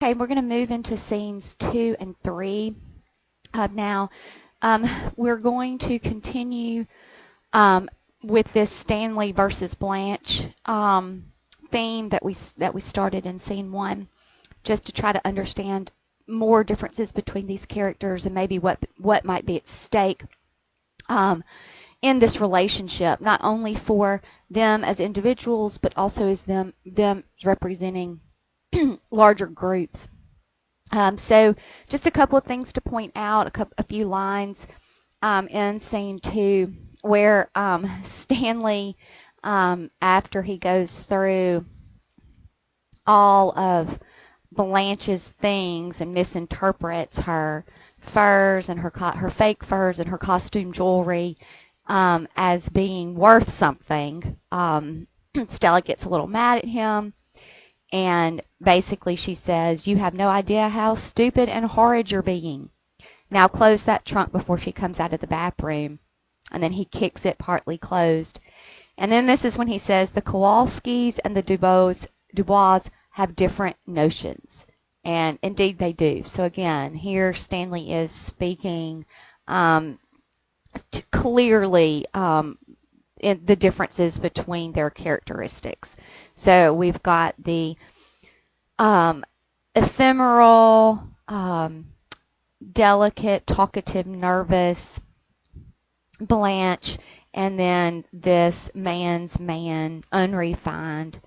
Okay, we're going to move into scenes 2 and 3 now. We're going to continue with this Stanley versus Blanche theme that we started in scene 1, just to try to understand more differences between these characters and maybe what might be at stake in this relationship, not only for them as individuals, but also as them representing larger groups. So just a couple of things to point out, a few lines in scene 2 where Stanley, after he goes through all of Blanche's things and misinterprets her furs and her fake furs and her costume jewelry as being worth something, Stella gets a little mad at him. And basically she says, "You have no idea how stupid and horrid you're being. Now close that trunk before she comes out of the bathroom." And then he kicks it partly closed. And then this is when he says, "The Kowalskis and the Dubois have different notions." And indeed they do. So again, here Stanley is speaking clearly in the differences between their characteristics. So we've got the ephemeral, delicate, talkative, nervous Blanche, and then this man's man, unrefined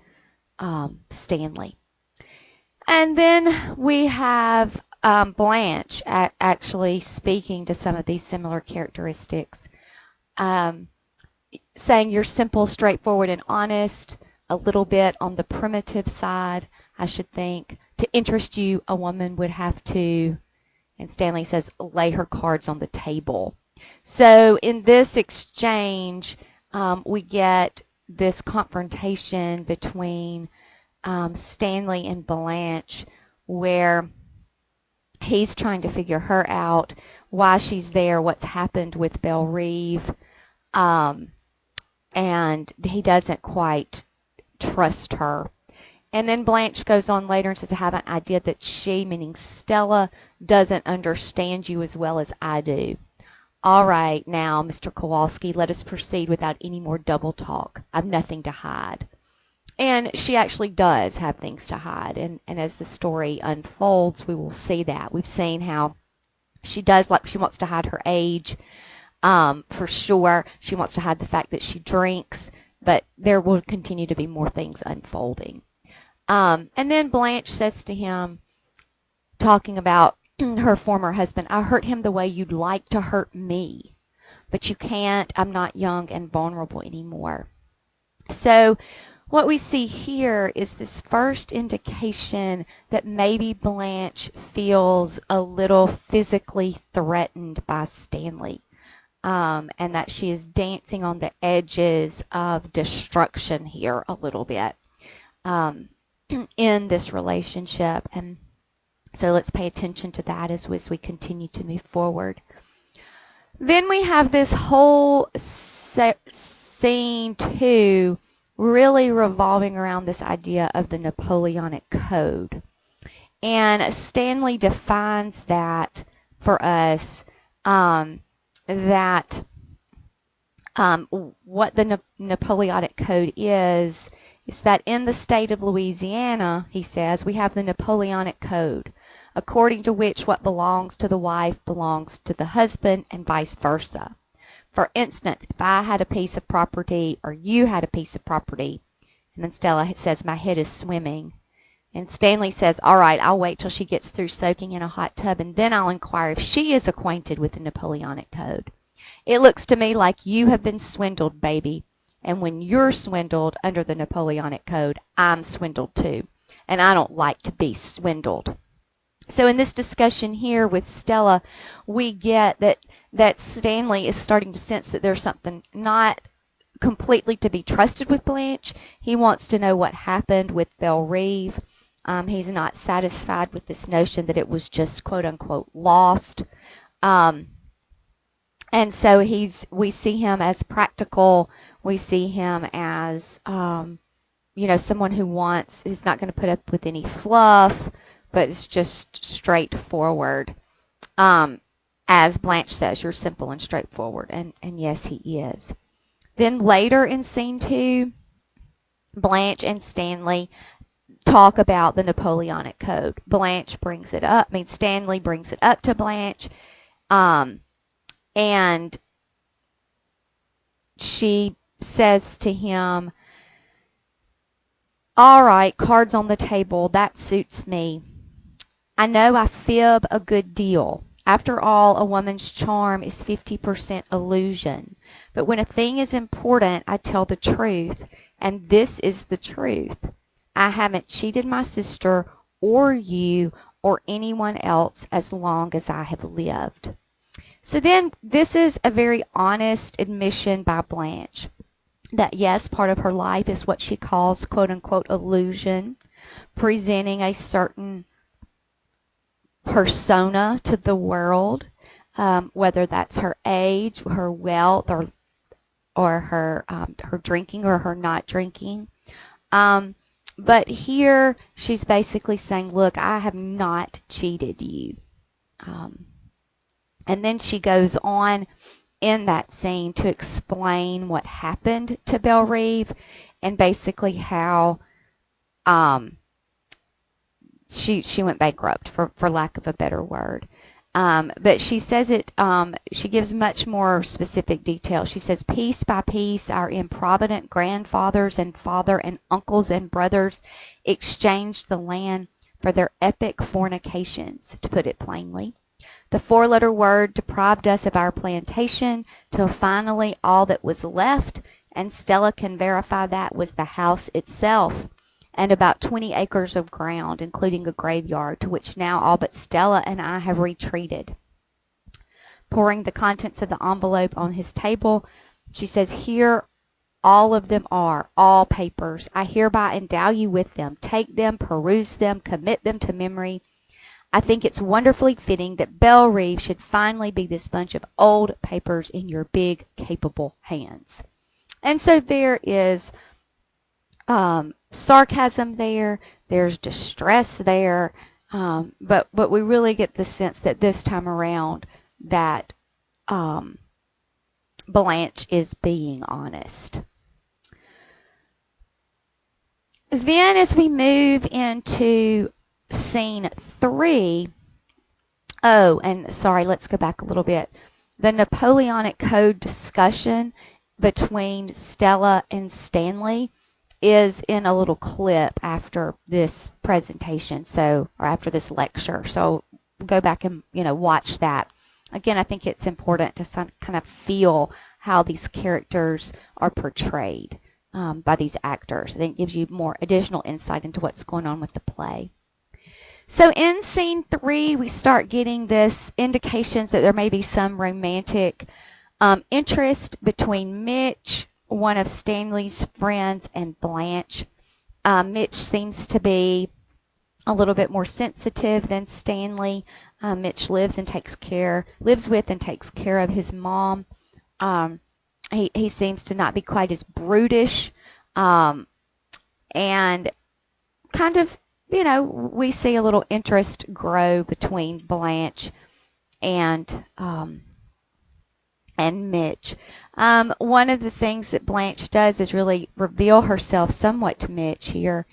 Stanley. And then we have Blanche actually speaking to some of these similar characteristics, saying you're simple, straightforward, and honest, a little bit on the primitive side, I should think. To interest you, a woman would have to, and Stanley says, lay her cards on the table. So in this exchange, we get this confrontation between Stanley and Blanche, where he's trying to figure her out, why she's there, what's happened with Belle Reeve, and he doesn't quite trust her. And then Blanche goes on later and says, "I have an idea that she," meaning Stella, "doesn't understand you as well as I do. All right, now, Mr. Kowalski, let us proceed without any more double talk. I've nothing to hide." And she actually does have things to hide. And as the story unfolds, we will see that. We've seen how she does, like, she wants to hide her age. For sure, she wants to hide the fact that she drinks, but there will continue to be more things unfolding. And then Blanche says to him, talking about her former husband, "I hurt him the way you'd like to hurt me, but you can't. I'm not young and vulnerable anymore." So what we see here is this first indication that maybe Blanche feels a little physically threatened by Stanley, and that she is dancing on the edges of destruction here a little bit in this relationship. And so let's pay attention to that as we continue to move forward. Then we have this whole scene 2 really revolving around this idea of the Napoleonic Code. And Stanley defines that for us, that what the Napoleonic Code is that in the state of Louisiana, he says, we have the Napoleonic Code, according to which what belongs to the wife belongs to the husband and vice versa. For instance, if I had a piece of property or you had a piece of property, and then Stella says, "My head is swimming," and Stanley says, "All right, I'll wait till she gets through soaking in a hot tub, and then I'll inquire if she is acquainted with the Napoleonic Code. It looks to me like you have been swindled, baby. And when you're swindled under the Napoleonic Code, I'm swindled too. And I don't like to be swindled." So in this discussion here with Stella, we get that Stanley is starting to sense that there's something not completely to be trusted with Blanche. He wants to know what happened with Belle Reeve. He's not satisfied with this notion that it was just quote-unquote lost. And so we see him as practical. We see him as, someone who's not going to put up with any fluff, but it's just straightforward. As Blanche says, you're simple and straightforward, and yes, he is. Then later in scene 2, Blanche and Stanley talk about the Napoleonic Code. Blanche brings it up, Stanley brings it up to Blanche, and she says to him, all right, cards on the table, that suits me. I know I fib a good deal. After all, a woman's charm is 50% illusion. But when a thing is important, I tell the truth, and this is the truth. I haven't cheated my sister or you or anyone else as long as I have lived. So then this is a very honest admission by Blanche that yes, part of her life is what she calls quote unquote illusion, presenting a certain persona to the world, whether that's her age, her wealth, or her drinking or her not drinking. But here she's basically saying, look, I have not cheated you. And then she goes on in that scene to explain what happened to Belle and basically how she went bankrupt, for lack of a better word. But she says it, she gives much more specific detail. She says, piece by piece, our improvident grandfathers and father and uncles and brothers exchanged the land for their epic fornications, to put it plainly. The four-letter word deprived us of our plantation till finally all that was left, and Stella can verify that, was the house itself and about 20 acres of ground, including a graveyard, to which now all but Stella and I have retreated. Pouring the contents of the envelope on his table, she says, here all of them are, all papers. I hereby endow you with them. Take them, peruse them, commit them to memory. I think it's wonderfully fitting that Belle should finally be this bunch of old papers in your big, capable hands. And so there is sarcasm there, there's distress there, but we really get the sense that this time around that Blanche is being honest. Then as we move into scene 3, oh, and sorry, let's go back a little bit. The Napoleonic Code discussion between Stella and Stanley is in a little clip after this presentation, or after this lecture. So go back and watch that. Again, I think it's important to kind of feel how these characters are portrayed by these actors. I think it gives you more additional insight into what's going on with the play. So in scene 3, we start getting this indications that there may be some romantic interest between Mitch, one of Stanley's friends, and Blanche. Mitch seems to be a little bit more sensitive than Stanley. Mitch lives with and takes care of his mom. He seems to not be quite as brutish, and kind of, we see a little interest grow between Blanche and Mitch. One of the things that Blanche does is really reveal herself somewhat to Mitch here,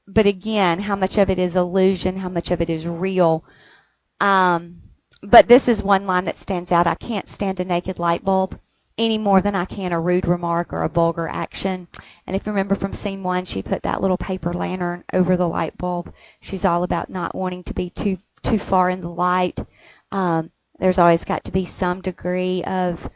but again, how much of it is illusion, how much of it is real. But this is one line that stands out. I can't stand a naked light bulb any more than I can a rude remark or a vulgar action. And if you remember from scene 1, she put that little paper lantern over the light bulb. She's all about not wanting to be too far in the light. There's always got to be some degree of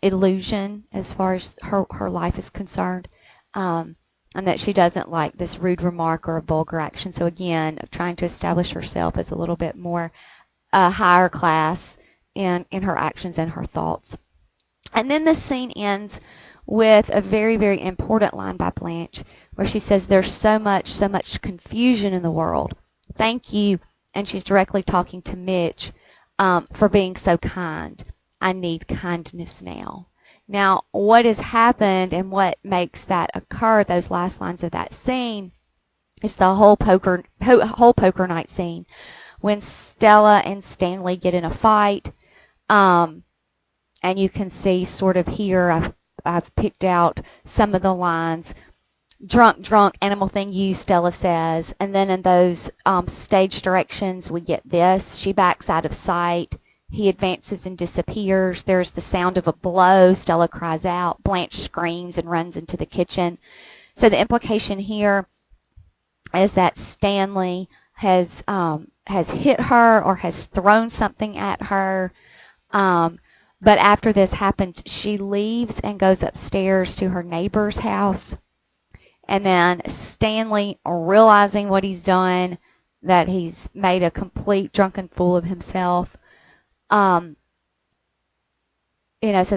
illusion as far as her life is concerned, and that she doesn't like this rude remark or a vulgar action. So again, trying to establish herself as a little bit more higher class in her actions and her thoughts. And then the scene ends with a very, very important line by Blanche where she says, there's so much confusion in the world. Thank you. And she's directly talking to Mitch for being so kind. I need kindness now. Now, what has happened and what makes that occur, those last lines of that scene, It's the whole poker night scene when Stella and Stanley get in a fight. And you can see sort of here I've picked out some of the lines. Drunk, drunk, animal thing you, Stella says. And then in those stage directions, we get this. She backs out of sight. He advances and disappears. There's the sound of a blow. Stella cries out. Blanche screams and runs into the kitchen. So the implication here is that Stanley has hit her or has thrown something at her. But after this happens, she leaves and goes upstairs to her neighbor's house. And then Stanley, realizing what he's done, that he's made a complete drunken fool of himself, says,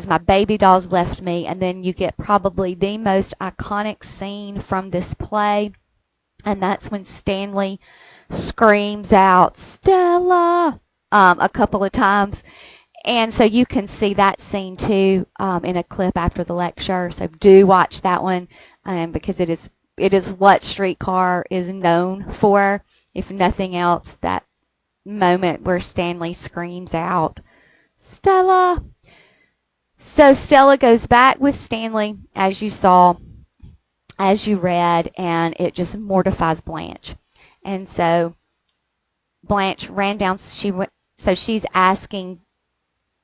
my baby doll's left me. And then you get probably the most iconic scene from this play. And that's when Stanley screams out, Stella, a couple of times. And so you can see that scene too in a clip after the lecture. So do watch that one because it is what Streetcar is known for. If nothing else, that moment where Stanley screams out, Stella. So Stella goes back with Stanley, as you saw, as you read, and it just mortifies Blanche. And so Blanche ran down. So she's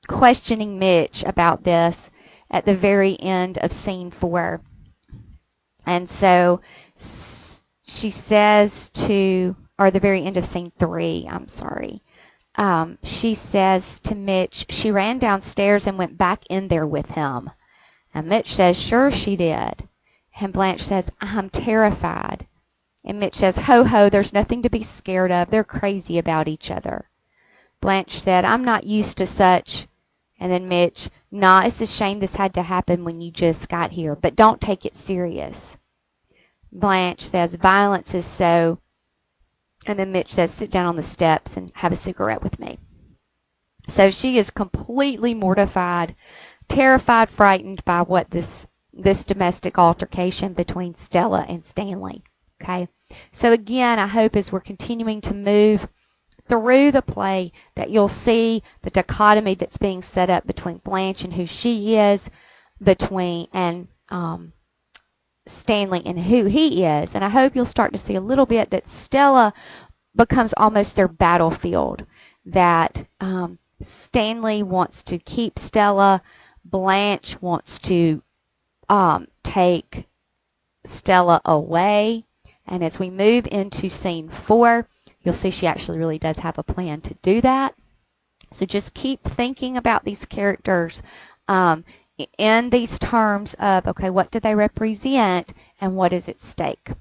questioning Mitch about this at the very end of scene 4. And so she says or the very end of scene 3, I'm sorry. She says to Mitch, she ran downstairs and went back in there with him. And Mitch says, sure she did. And Blanche says, I'm terrified. And Mitch says, ho ho, there's nothing to be scared of. They're crazy about each other. Blanche said, I'm not used to such. And then Mitch, nah, it's a shame this had to happen when you just got here, but don't take it serious. Blanche says, violence is so. And then Mitch says, sit down on the steps and have a cigarette with me. So she is completely mortified, terrified, frightened by what this domestic altercation between Stella and Stanley. Okay. So again, I hope as we're continuing to move through the play that you'll see the dichotomy that's being set up between Blanche and who she is, and Stanley and who he is. And I hope you'll start to see a little bit that Stella becomes almost their battlefield, that Stanley wants to keep Stella, Blanche wants to take Stella away. And as we move into scene 4, you'll see she actually really does have a plan to do that. So just keep thinking about these characters in these terms of, okay, what do they represent and what is at stake?